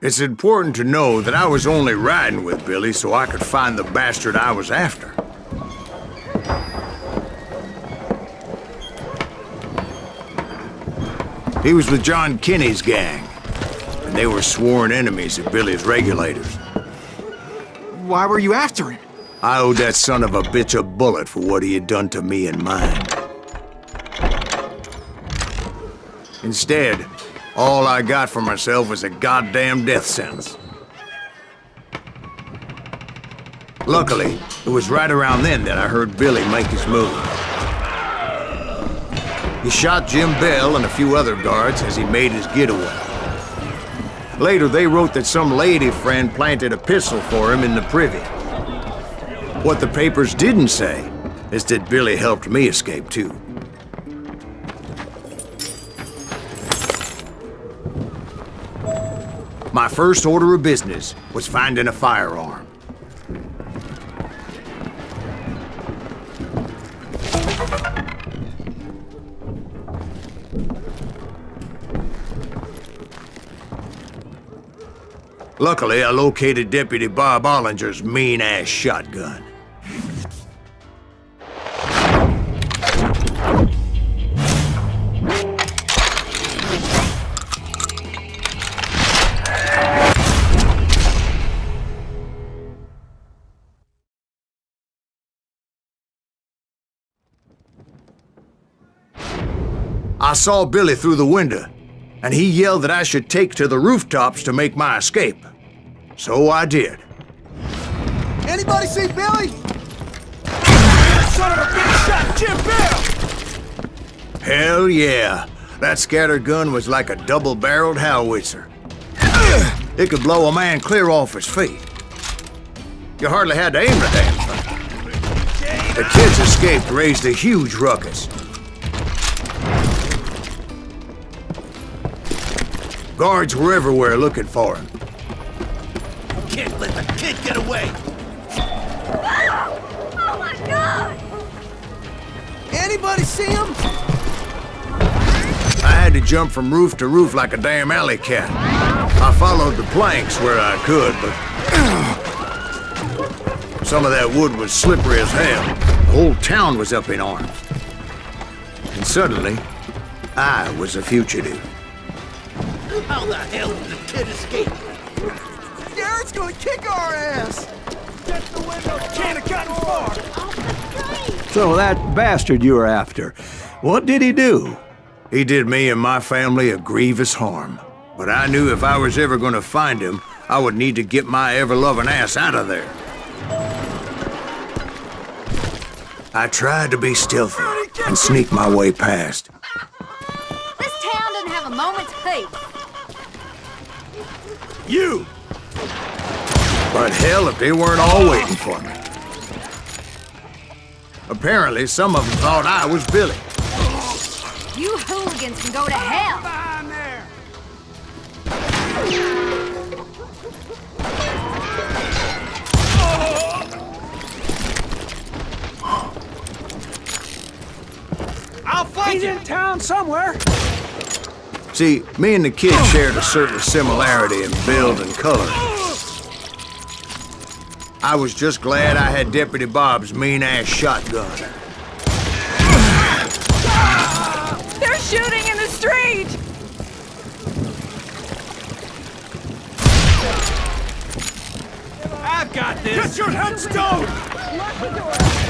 It's important to know that I was only riding with Billy so I could find the bastard I was after. He was with John Kinney's gang, and they were sworn enemies of Billy's regulators. Why were you after him? I owed that son of a bitch a bullet for what he had done to me and mine. Instead, all I got for myself was a goddamn death sentence. Luckily, it was right around then that I heard Billy make his move. He shot Jim Bell and a few other guards as he made his getaway. Later, they wrote that some lady friend planted a pistol for him in the privy. What the papers didn't say is that Billy helped me escape, too. My first order of business was finding a firearm. Luckily, I located Deputy Bob Ollinger's mean-ass shotgun. I saw Billy through the window, and he yelled that I should take to the rooftops to make my escape. So I did. Anybody see Billy? That son of a bitch shot Jim Bell! Hell yeah. That scatter gun was like a double-barreled howitzer. It could blow a man clear off his feet. You hardly had to aim the damn thing. The kids escaped raised a huge ruckus. Guards were everywhere looking for him. Can't let the kid get away! Oh my God! Anybody see him? I had to jump from roof to roof like a damn alley cat. I followed the planks where I could, but some of that wood was slippery as hell. The whole town was up in arms. And suddenly, I was a fugitive. How the hell did the kid escape? Garrett's gonna kick our ass! Get the window! Can't have gotten far! So that bastard you were after, what did he do? He did me and my family a grievous harm. But I knew if I was ever gonna find him, I would need to get my ever-loving ass out of there. I tried to be stealthy and sneak my way past. This town doesn't have a moment's peace. You! But hell, if they weren't all waiting for me. Apparently, some of them thought I was Billy. You hooligans can go to hell. Behind there! I'll find you! He's in town somewhere! See, me and the kid shared a certain similarity in build and color. I was just glad I had Deputy Bob's mean-ass shotgun. They're shooting in the street! I've got this! Get your head stoned!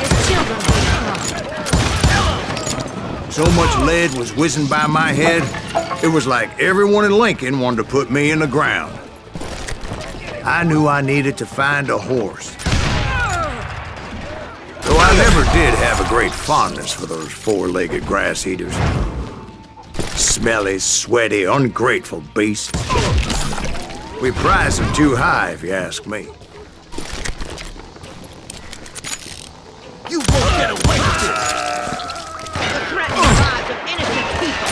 There's children being crushed. So much lead was whizzing by my head, it was like everyone in Lincoln wanted to put me in the ground. I knew I needed to find a horse. Though I never did have a great fondness for those four-legged grass eaters. Smelly, sweaty, ungrateful beasts. We prize them too high, if you ask me. You won't get away with this! The threatening lives of innocent people!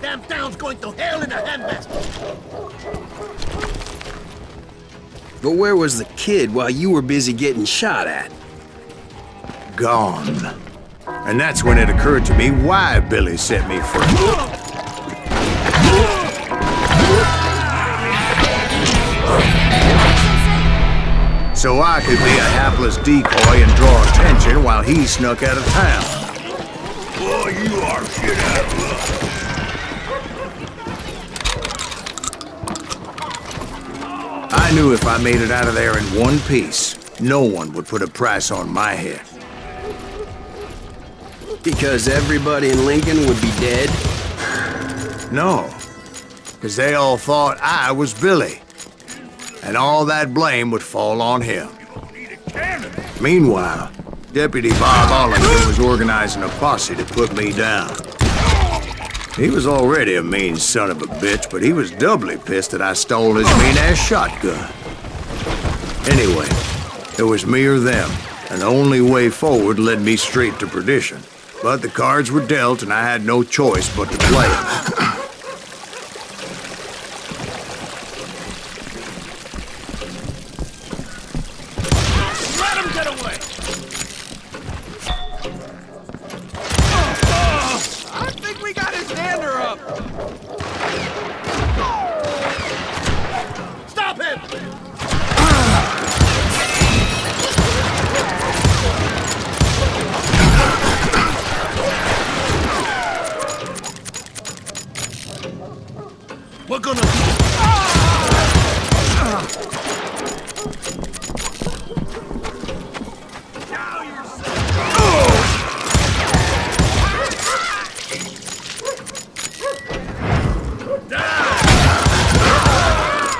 Damn town's going to hell in a handbasket! But where was the kid while you were busy getting shot at? Gone. And that's when it occurred to me why Billy set me free. So I could be a hapless decoy and draw attention while he snuck out of town. Boy, you are shit out of luck. I knew if I made it out of there in one piece, no one would put a price on my head. Because everybody in Lincoln would be dead? No, because they all thought I was Billy. And all that blame would fall on him. Meanwhile, Deputy Bob Ollinger was organizing a posse to put me down. He was already a mean son of a bitch, but he was doubly pissed that I stole his mean-ass shotgun. Anyway, it was me or them, and the only way forward led me straight to perdition. But the cards were dealt, and I had no choice but to play them. Let him get away! I think we got his dander up! Stop him! We're gonna...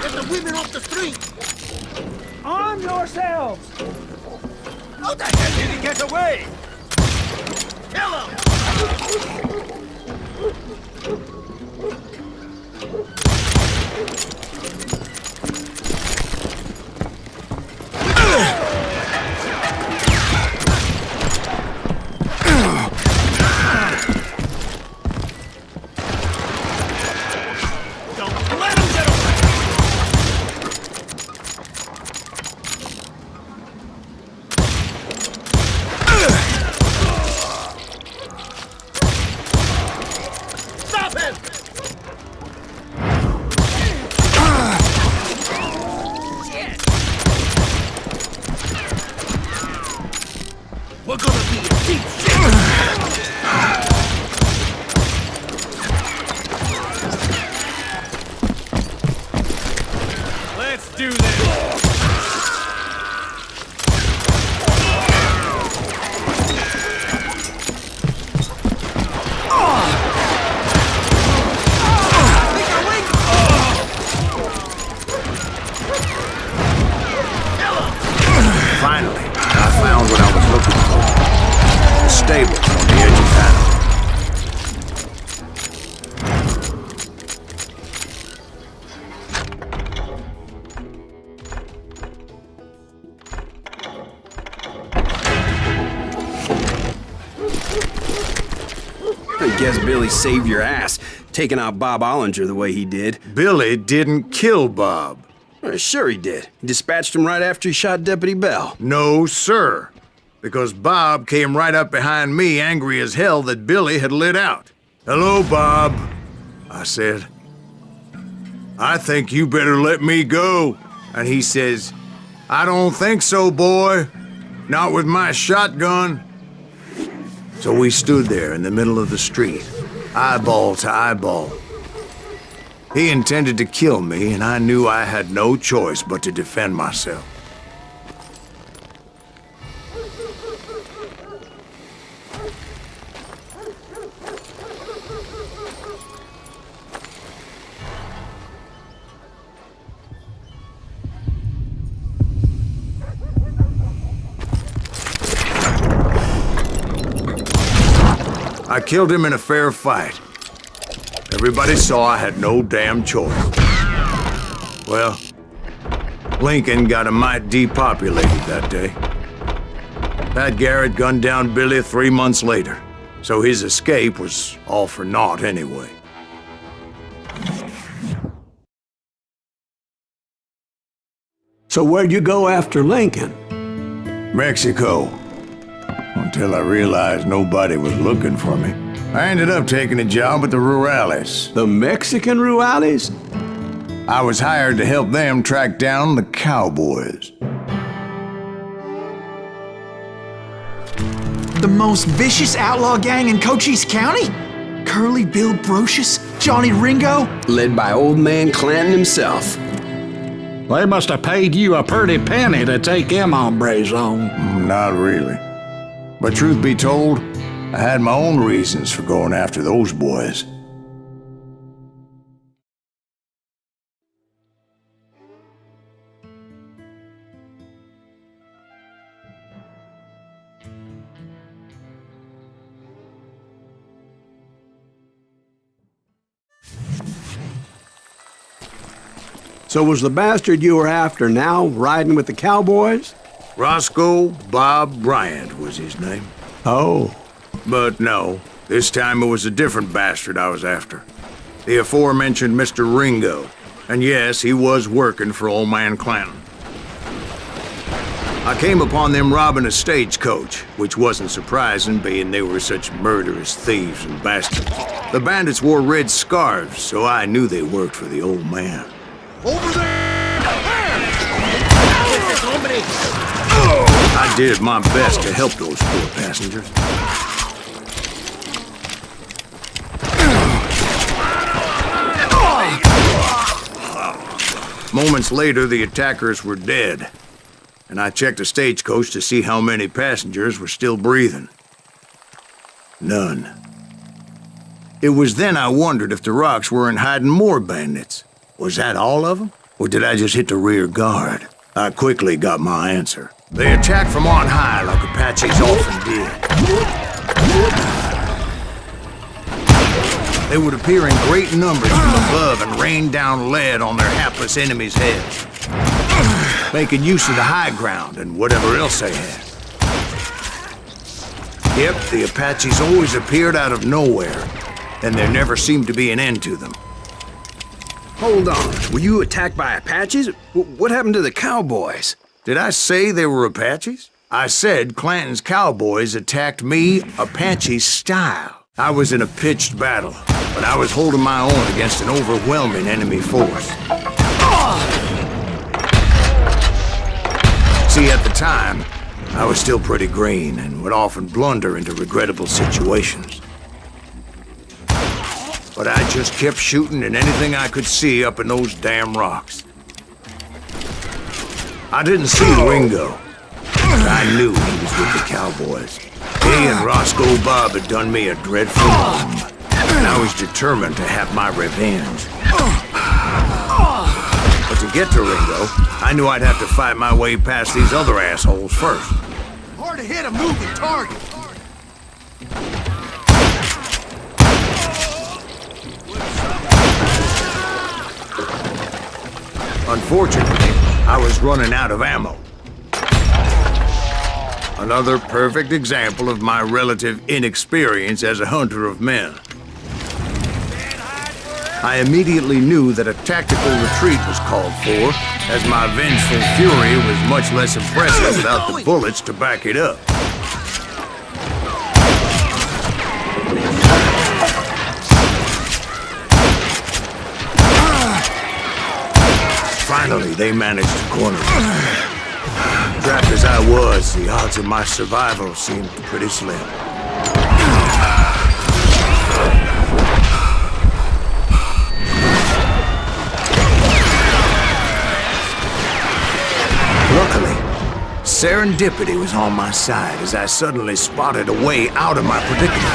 Get the women off the street! Arm yourselves! How the hell did he get away? Kill him! Don't let him get away! Stop him! We're gonna be in deep shit! Let's do this! Finally, I found what I was looking for. The stable on the edge of town. I guess Billy saved your ass, taking out Bob Ollinger the way he did. Billy didn't kill Bob. Sure he did. He dispatched him right after he shot Deputy Bell. No, sir. Because Bob came right up behind me, angry as hell that Billy had lit out. "Hello, Bob," I said. "I think you better let me go." And he says, "I don't think so, boy. Not with my shotgun." So we stood there in the middle of the street, eyeball to eyeball. He intended to kill me, and I knew I had no choice but to defend myself. I killed him in a fair fight. Everybody saw I had no damn choice. Well, Lincoln got a mite depopulated that day. Pat Garrett gunned down Billy 3 months later, so his escape was all for naught anyway. So where'd you go after Lincoln? Mexico. Until I realized nobody was looking for me. I ended up taking a job at the Rurales. The Mexican Rurales? I was hired to help them track down the cowboys. The most vicious outlaw gang in Cochise County? Curly Bill Brocious? Johnny Ringo? Led by old man Clanton himself. They must have paid you a pretty penny to take them hombres on. Not really. But truth be told, I had my own reasons for going after those boys. So was the bastard you were after now riding with the cowboys? Roscoe Bob Bryant was his name. Oh. But no, this time it was a different bastard I was after. The aforementioned Mr. Ringo. And yes, he was working for old man Clanton. I came upon them robbing a stagecoach, which wasn't surprising, being they were such murderous thieves and bastards. The bandits wore red scarves, so I knew they worked for the old man. Over there! I did my best to help those poor passengers. Moments later, the attackers were dead, and I checked the stagecoach to see how many passengers were still breathing. None. It was then I wondered if the rocks weren't hiding more bandits. Was that all of them? Or did I just hit the rear guard? I quickly got my answer. They attacked from on high like Apaches often did. They would appear in great numbers from above and rain down lead on their hapless enemies' heads, making use of the high ground and whatever else they had. Yep, the Apaches always appeared out of nowhere, and there never seemed to be an end to them. Hold on, were you attacked by Apaches? What happened to the cowboys? Did I say they were Apaches? I said Clanton's cowboys attacked me Apache style. I was in a pitched battle, but I was holding my own against an overwhelming enemy force. See, at the time, I was still pretty green and would often blunder into regrettable situations. But I just kept shooting at anything I could see up in those damn rocks. I didn't see Ringo, but I knew he was with the cowboys. He and Roscoe Bob had done me a dreadful wrong, and I was determined to have my revenge. But to get to Ringo, I knew I'd have to fight my way past these other assholes first. Hard to hit a moving target. Unfortunately, I was running out of ammo. Another perfect example of my relative inexperience as a hunter of men. I immediately knew that a tactical retreat was called for, as my vengeful fury was much less impressive without the bullets to back it up. Finally, they managed to corner me. Trapped as I was, the odds of my survival seemed pretty slim. Luckily, serendipity was on my side as I suddenly spotted a way out of my predicament.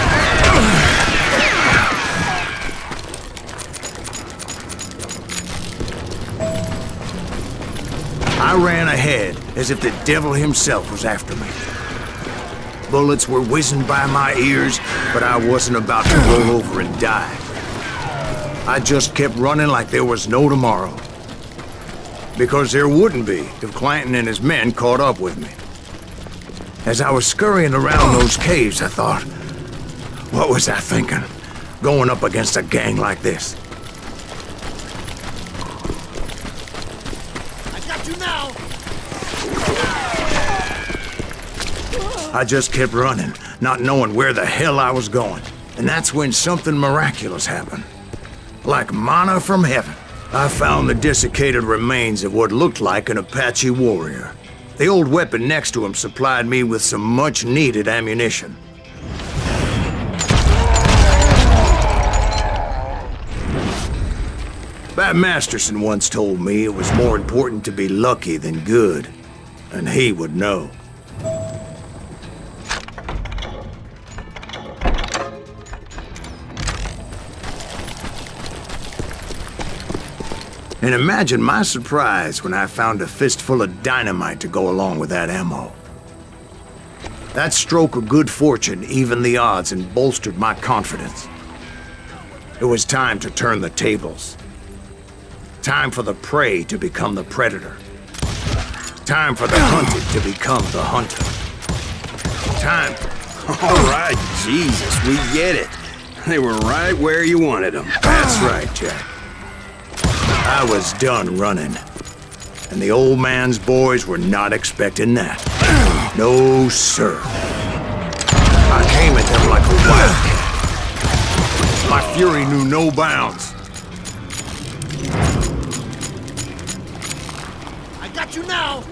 I ran ahead as if the devil himself was after me. Bullets were whizzing by my ears, but I wasn't about to roll over and die. I just kept running like there was no tomorrow. Because there wouldn't be if Clanton and his men caught up with me. As I was scurrying around those caves, I thought, what was I thinking? Going up against a gang like this? I got got you now! I just kept running, not knowing where the hell I was going. And that's when something miraculous happened. Like manna from heaven. I found the desiccated remains of what looked like an Apache warrior. The old weapon next to him supplied me with some much-needed ammunition. Bat Masterson once told me it was more important to be lucky than good, and he would know. And imagine my surprise when I found a fistful of dynamite to go along with that ammo. That stroke of good fortune evened the odds and bolstered my confidence. It was time to turn the tables. Time for the prey to become the predator. Time for the hunted to become the hunter. Time. All right, Jesus, we get it. They were right where you wanted them. That's right, Jack. I was done running. And the old man's boys were not expecting that. No, sir. I came at them like a wildcat. My fury knew no bounds. I got you now!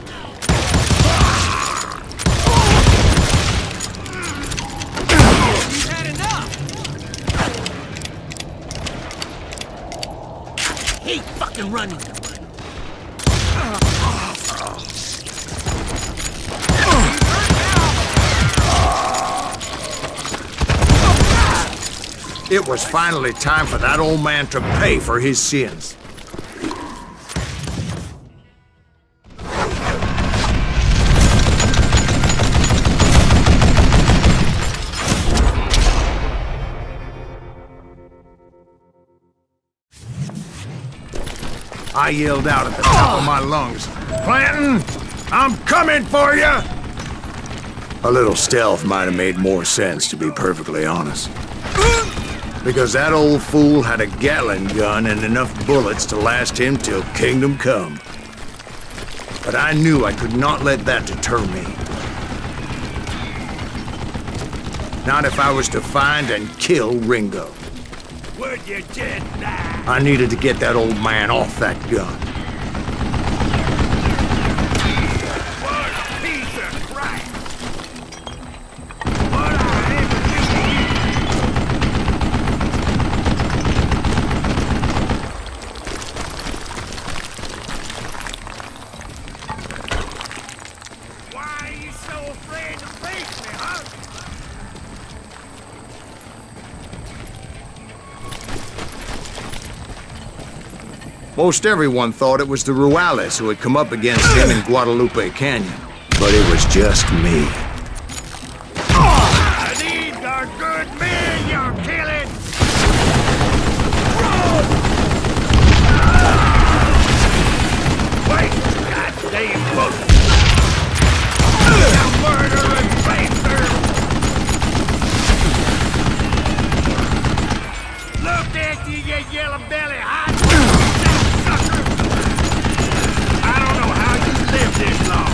You've had enough! Hate fucking running! It was finally time for that old man to pay for his sins. I yelled out at the top of my lungs, "Clanton, I'm coming for you!" A little stealth might have made more sense, to be perfectly honest. Because that old fool had a Gatling gun and enough bullets to last him till kingdom come. But I knew I could not let that deter me. Not if I was to find and kill Ringo. Would you just die? I needed to get that old man off that gun. What a piece of crap! What I ever do to you? Why are you so afraid to face me, huh? Most everyone thought it was the Ruales who had come up against him in Guadalupe Canyon. But it was just me. These are good men you're killing! Wait! Goddamn book! You murdering bastard! Look at you, you yellow belly hot sucker! I don't know how you lived this long.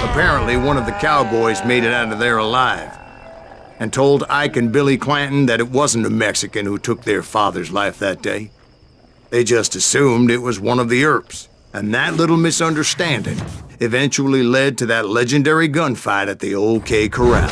Apparently, one of the cowboys made it out of there alive and told Ike and Billy Clanton that it wasn't a Mexican who took their father's life that day. They just assumed it was one of the Earps, and that little misunderstanding eventually led to that legendary gunfight at the OK Corral.